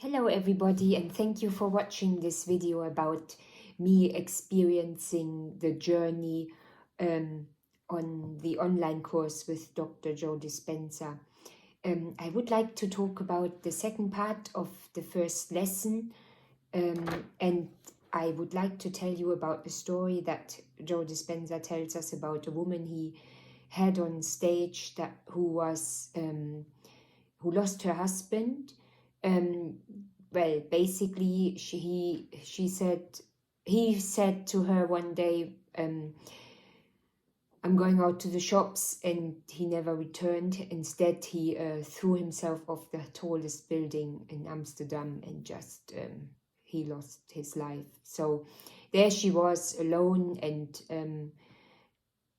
Hello everybody, and thank you for watching this video about me experiencing the journey um, on the online course with Dr. Joe Dispenza. I would like to talk about the second part of the first lesson, and I would like to tell you about the story that Joe Dispenza tells us about a woman he had on stage who lost her husband. um, well, basically, he said to her one day, I'm going out to the shops, and he never returned. Instead, he threw himself off the tallest building in Amsterdam and just he lost his life. So there she was alone, and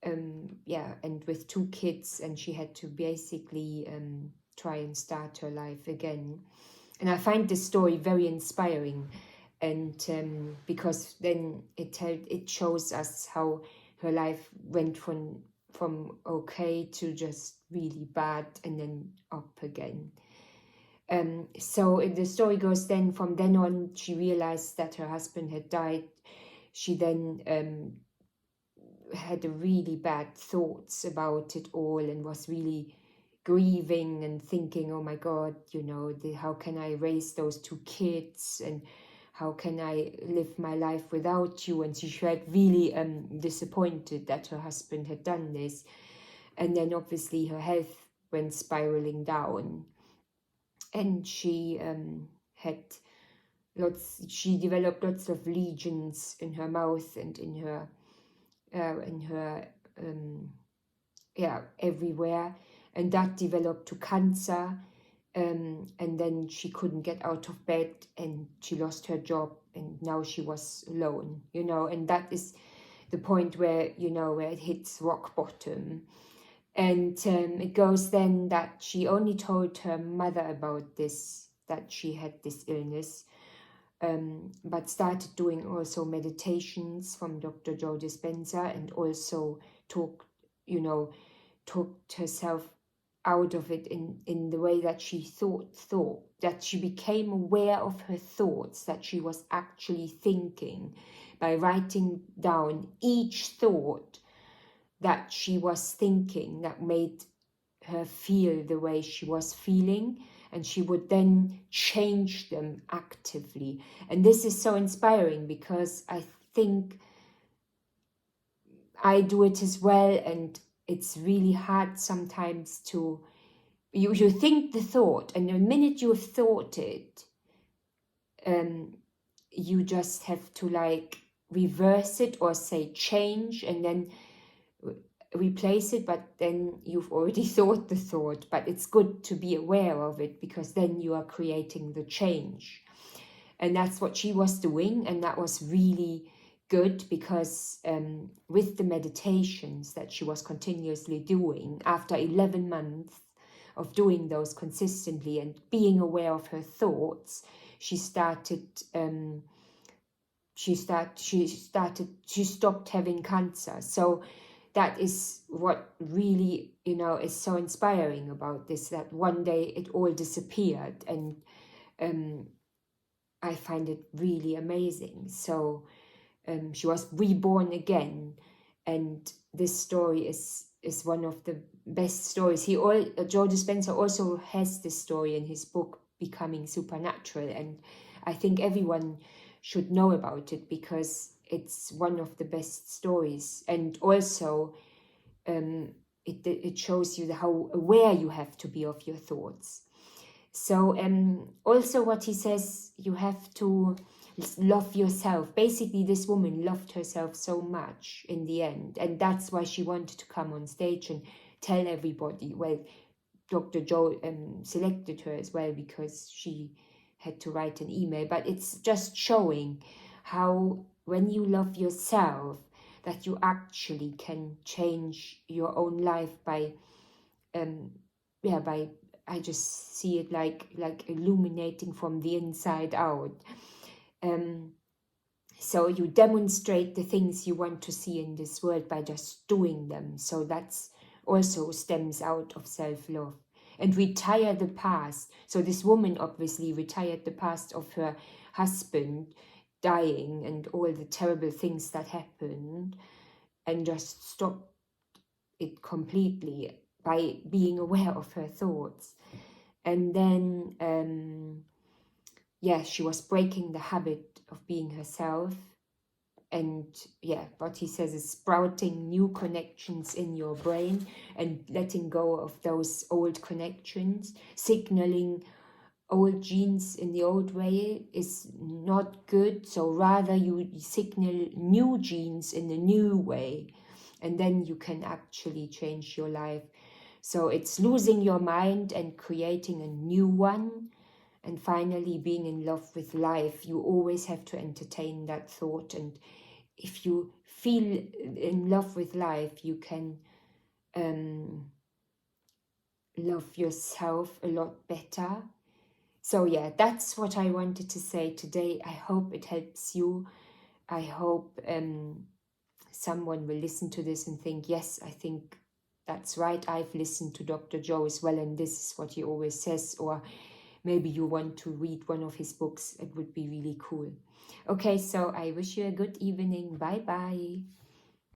and with two kids, and she had to basically try and start her life again. And I find this story very inspiring, and because then it shows us how her life went from okay to just really bad and then up again. So the story goes, then from then on she realized that her husband had died. She then had really bad thoughts about it all and was really grieving and thinking, oh my God, how can I raise those two kids, and how can I live my life without you? And she felt really disappointed that her husband had done this. And then obviously her health went spiraling down, and she developed lots of lesions in her mouth and in her everywhere, and that developed to cancer. And then she couldn't get out of bed, and she lost her job, and now she was alone, and that is the point where it hits rock bottom. And it goes then that she only told her mother about this, that she had this illness, but started doing also meditations from Dr. Joe Dispenza, and also talked herself out of it in the way that she thought, that she became aware of her thoughts, that she was actually thinking, by writing down each thought that she was thinking that made her feel the way she was feeling, and she would then change them actively. And this is so inspiring, because I think I do it as well, and it's really hard sometimes to you think the thought, and the minute you've thought it, you just have to reverse it or say change, and then replace it. But then you've already thought the thought. But it's good to be aware of it, because then you are creating the change. And that's what she was doing, and that was really good, because with the meditations that she was continuously doing, after 11 months of doing those consistently and being aware of her thoughts, she stopped having cancer. So that is what really is so inspiring about this, that one day it all disappeared. And I find it really amazing. So she was reborn again, and this story is one of the best stories. Joe Dispenza also has this story in his book Becoming Supernatural, and I think everyone should know about it, because it's one of the best stories. And also it shows you how aware you have to be of your thoughts. So also what he says, you have to love yourself. Basically, this woman loved herself so much in the end, and that's why she wanted to come on stage and tell everybody. Well, Dr. Joe selected her as well, because she had to write an email. But it's just showing how when you love yourself, that you actually can change your own life by I just see it like illuminating from the inside out. So you demonstrate the things you want to see in this world by just doing them. So that's also stems out of self-love. and retire the past. So this woman obviously retired the past of her husband dying and all the terrible things that happened, and just stopped it completely by being aware of her thoughts. And then yeah, she was breaking the habit of being herself. And yeah, what he says is sprouting new connections in your brain and letting go of those old connections. Signaling old genes in the old way is not good, so rather you signal new genes in a new way, and then you can actually change your life. So it's losing your mind and creating a new one. And finally, being in love with life. You always have to entertain that thought, and if you feel in love with life, you can love yourself a lot better. So yeah, that's what I wanted to say today. I hope it helps you. I hope someone will listen to this and think, yes, I think that's right. I've listened to Dr. Joe as well, and this is what he always says. Or maybe you want to read one of his books. It would be really cool. Okay, so I wish you a good evening. Bye-bye.